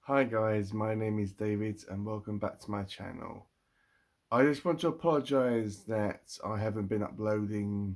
Hi guys, my name is David and welcome back to my channel. I just want to apologise that I haven't been uploading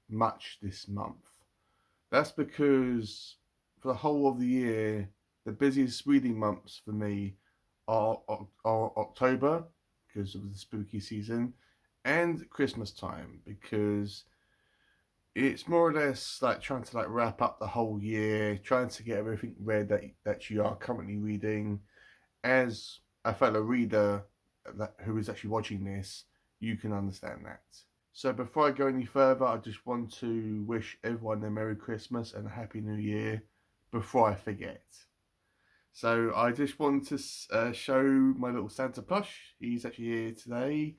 much this month. That's because for the whole of the year, the busiest reading months for me are October because of the spooky season and Christmas time because it's more or less like trying to wrap up the whole year, trying to get everything read that you are currently reading. As a fellow reader who is actually watching this, you can understand that. So before I go any further, I just want to wish everyone a Merry Christmas and a Happy New Year before I forget. So I just want to show my little Santa plush. He's actually here today,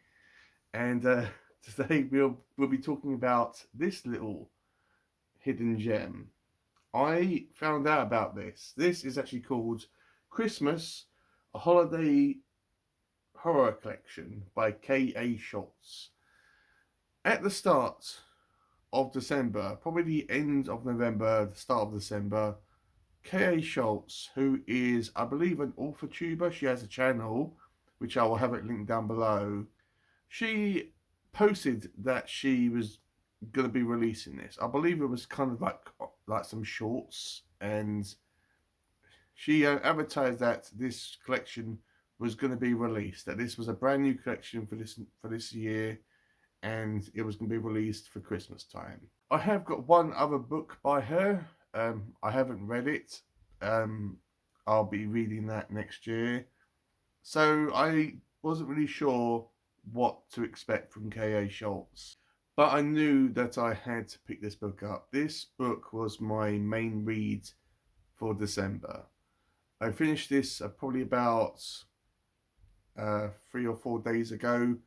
and today we'll be talking about this little hidden gem. I found out about this. This is actually called Khrystmass, a holiday horror collection by K.A. Schultz. At the start of December, probably the end of November, the start of December, K.A. Schultz, who is, I believe, an author tuber, she has a channel, which I will have it linked down below. She posted that she was going to be releasing this. I believe it was kind of like some shorts, and she advertised that this collection was going to be released. That this was a brand new collection for this year, and it was going to be released for Christmas time. I have got one other book by her. I haven't read it. I'll be reading that next year. So I wasn't really sure what to expect from K.A. Schultz. But I knew that I had to pick this book up. This book was my main read for December. I finished this probably about 3 or 4 days ago.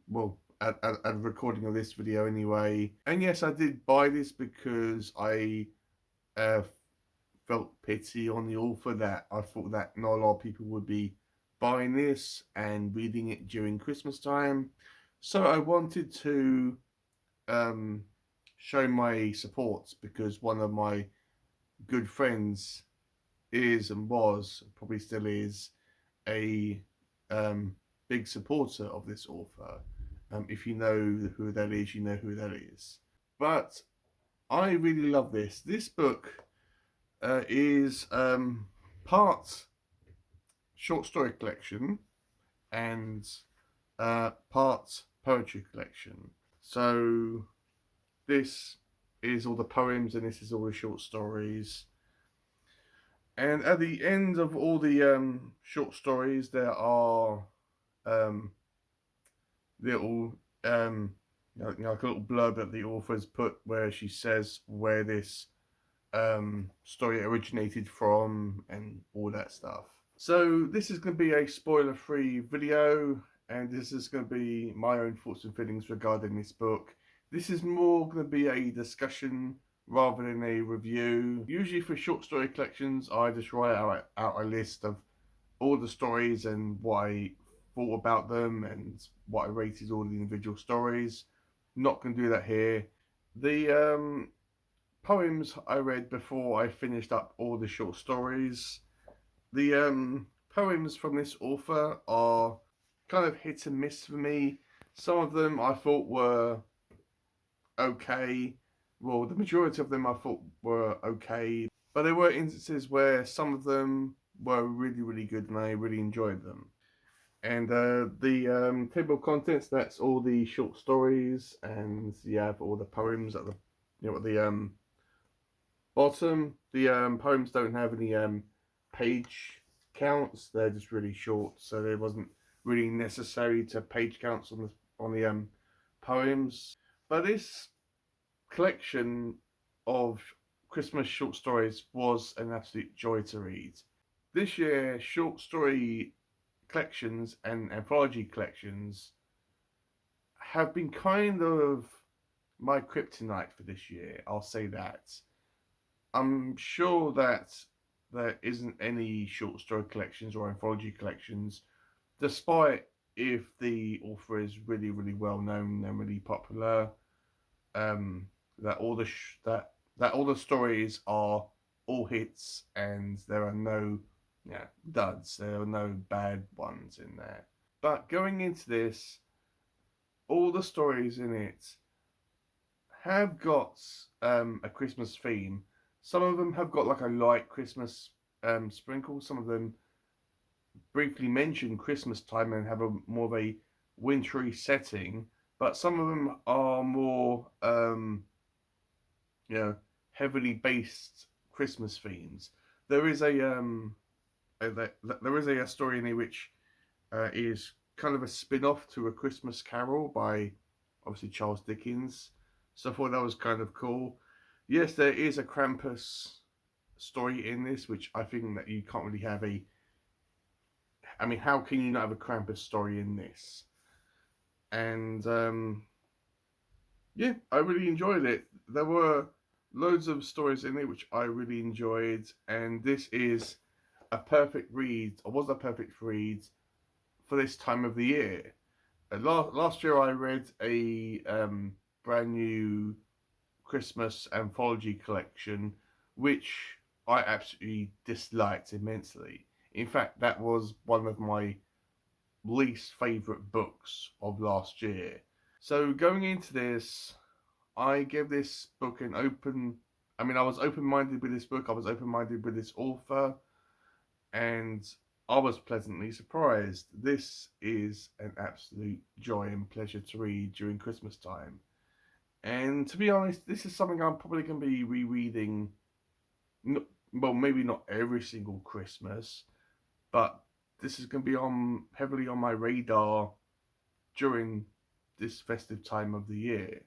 Well, at a recording of this video anyway. And yes, I did buy this because I uh, felt pity on the author, that I thought that not a lot of people would be buying this and reading it during Christmas time. So I wanted to show my support because one of my good friends is and was, probably still is, a big supporter of this author. If you know who that is, you know who that is. But I really love this. This book is part short story collection and part poetry collection. So this is all the poems and this is all the short stories. And at the end of all the short stories, there are um, little, like a little blurb that the author's put where she says where this story originated from and all that stuff. So this is going to be a spoiler-free video, and this is going to be my own thoughts and feelings regarding this book. This is more going to be a discussion rather than a review. Usually for short story collections, I just write out a list of all the stories and what I thought about them and what I rated all the individual stories. Not going to do that here. The poems I read before I finished up all the short stories. The poems from this author are kind of hit and miss for me. Some of them I thought were okay. Well, the majority of them I thought were okay. But there were instances where some of them were really, really good and I really enjoyed them. And the table of contents, that's all the short stories, and you have all the poems at the bottom. The poems don't have any page counts. They're just really short, so it wasn't really necessary to page counts on the poems. But this collection of Christmas short stories was an absolute joy to read. This year, short story collections and anthology collections have been kind of my kryptonite for this year. I'll say that. I'm sure that there isn't any short story collections or anthology collections, despite if the author is really, really well known and really popular. That all the stories are all hits and there are no yeah, duds. There are no bad ones in there. But going into this, all the stories in it have got a Christmas theme. Some of them have got like a light Christmas sprinkle. Some of them briefly mention Christmas time and have a more of a wintry setting. But some of them are more you know, heavily based Christmas themes. There is there is a story in here which is kind of a spin-off to A Christmas Carol by obviously Charles Dickens. So I thought that was kind of cool. Yes, there is a Krampus story in this, which I think that you can't really have a. I mean, how can you not have a Krampus story in this? And yeah, I really enjoyed it. There were loads of stories in it which I really enjoyed, and this is a perfect read, or was a perfect read for this time of the year. Last year I read a brand new Christmas anthology collection, which I absolutely disliked immensely. In fact, that was one of my least favourite books of last year. So going into this, I give this book an open. I mean, I was open minded with this book. I was open minded with this author, and I was pleasantly surprised. This is an absolute joy and pleasure to read during Christmas time. And to be honest, this is something I'm probably going to be rereading. Well, maybe not every single Christmas, but this is going to be on heavily on my radar during this festive time of the year.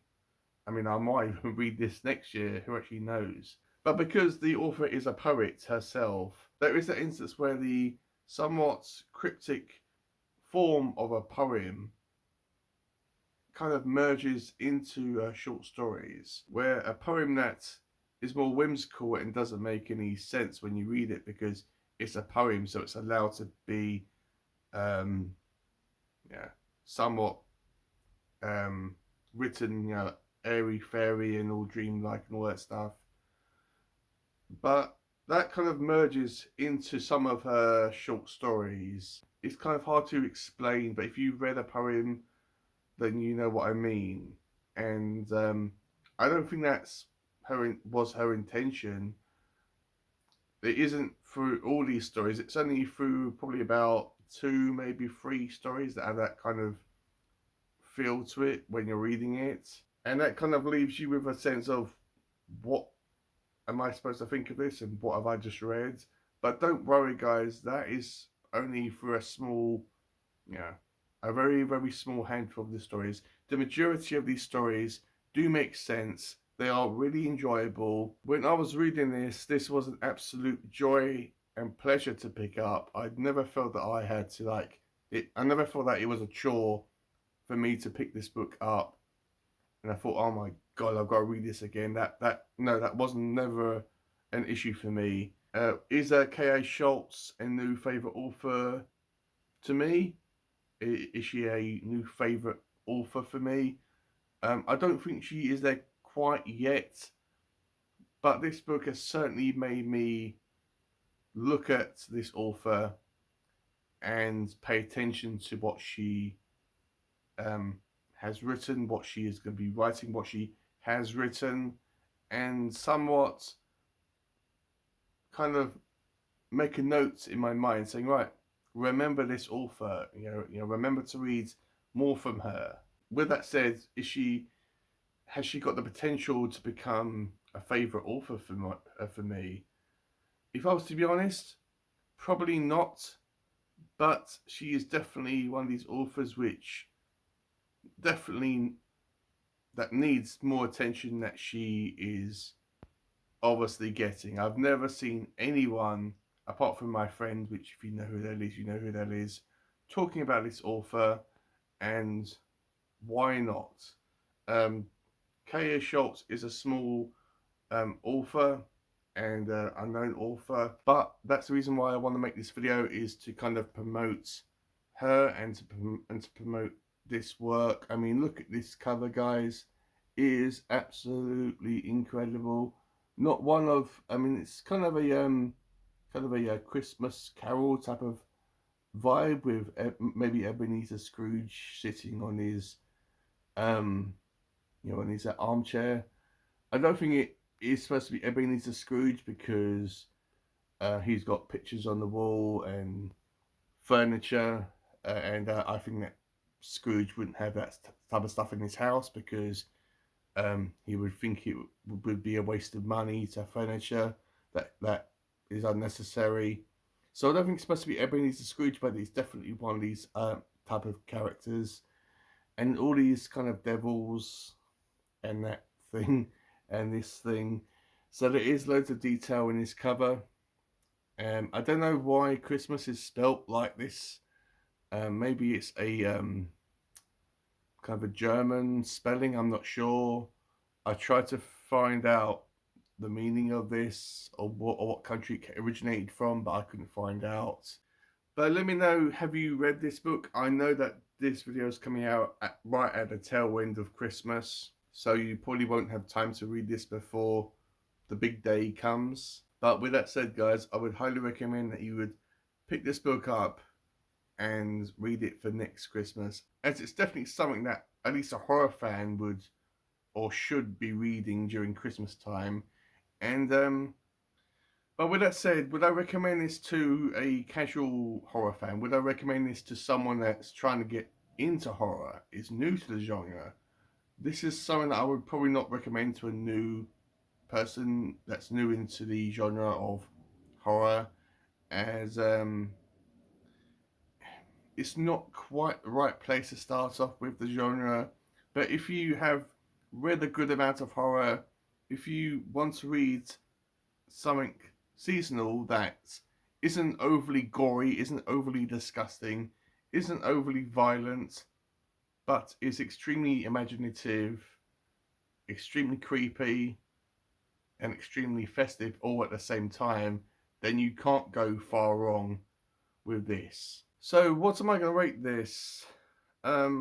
I mean, I might even read this next year, who actually knows? But because the author is a poet herself, there is an instance where the somewhat cryptic form of a poem kind of merges into short stories, where a poem that is more whimsical and doesn't make any sense when you read it because it's a poem, so it's allowed to be, um, yeah, somewhat written, airy fairy and all dreamlike and all that stuff. But that kind of merges into some of her short stories. It's kind of hard to explain, but if you read a poem, then you know what I mean. And I don't think that's was her intention. It isn't through all these stories. It's only through probably about two, maybe three stories that have that kind of feel to it when you're reading it. And that kind of leaves you with a sense of what am I supposed to think of this and what have I just read? But don't worry, guys, that is only for a small, a very, very small handful of the stories. The majority of these stories do make sense. They are really enjoyable. When I was reading this was an absolute joy and pleasure to pick up. I'd never felt that I had to like it. I never felt that it was a chore for me to pick this book up. And I thought, oh my God, I've got to read this again. That wasn't never an issue for me. Is K.A. Schultz a new favourite author to me? Is she a new favourite author for me? I don't think she is there quite yet, but this book has certainly made me look at this author and pay attention to what she has written, what she is going to be writing, what she has written, and somewhat kind of make a note in my mind saying, right, remember this author, remember to read more from her. With that said, has she got the potential to become a favourite author for me? If I was to be honest, probably not, but she is definitely one of these authors which definitely that needs more attention that she is obviously getting. I've never seen anyone apart from my friend, which if you know who that is, you know who that is, talking about this author, and why not? K.A. Schultz is a small author and unknown author, but that's the reason why I want to make this video, is to kind of promote her and to promote this work. I mean, look at this cover, guys. It is absolutely incredible. Not one of, I mean, it's kind of a kind of a Christmas Carol type of vibe with maybe Ebenezer Scrooge sitting on his on his armchair. I don't think it is supposed to be Ebenezer Scrooge because he's got pictures on the wall and furniture, and I think that Scrooge wouldn't have that type of stuff in his house because he would think it would be a waste of money to have furniture that is unnecessary. So I don't think it's supposed to be Ebenezer Scrooge, but it's definitely one of these type of characters, and all these kind of devils and that thing and this thing. So there is loads of detail in this cover. I don't know why Christmas is spelt like this. Maybe it's a kind of a German spelling. I'm not sure. I tried to find out the meaning of this or what country it originated from, but I couldn't find out. But let me know, have you read this book? I know that this video is coming out right at the tail end of Christmas, so you probably won't have time to read this before the big day comes. But with that said, guys, I would highly recommend that you would pick this book up and read it for next Christmas, as it's definitely something that at least a horror fan would or should be reading during Christmas time. And but with that said, would I recommend this to a casual horror fan? Would I recommend this to someone that's trying to get into horror, is new to the genre? This is something that I would probably not recommend to a new person that's new into the genre of horror, as it's not quite the right place to start off with the genre. But if you have read a good amount of horror, if you want to read something seasonal that isn't overly gory, isn't overly disgusting, isn't overly violent, but is extremely imaginative, extremely creepy, and extremely festive all at the same time, then you can't go far wrong with this. So what am I going to rate this? I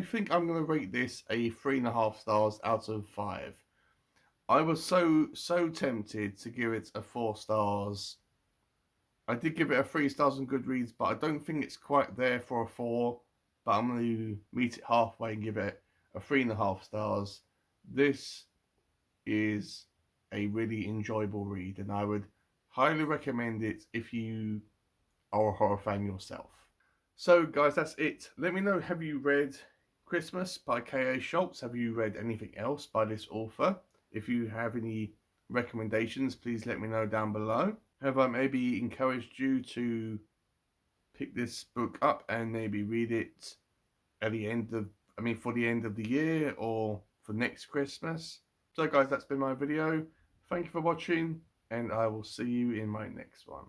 think I'm going to rate this a 3.5 stars out of 5. I was so tempted to give it a 4 stars. I did give it a 3 stars on Goodreads, but I don't think it's quite there for a 4. But I'm going to meet it halfway and give it a 3.5 stars. This is a really enjoyable read, and I would highly recommend it if you are a horror fan yourself. So guys, that's it. Let me know, have you read Khrystmass by K.A. Schultz? Have you read anything else by this author? If you have any recommendations, please let me know down below. Have I maybe encouraged you to pick this book up and maybe read it at the end of, for the end of the year or for next Christmas? So guys, that's been my video. Thank you for watching, and I will see you in my next one.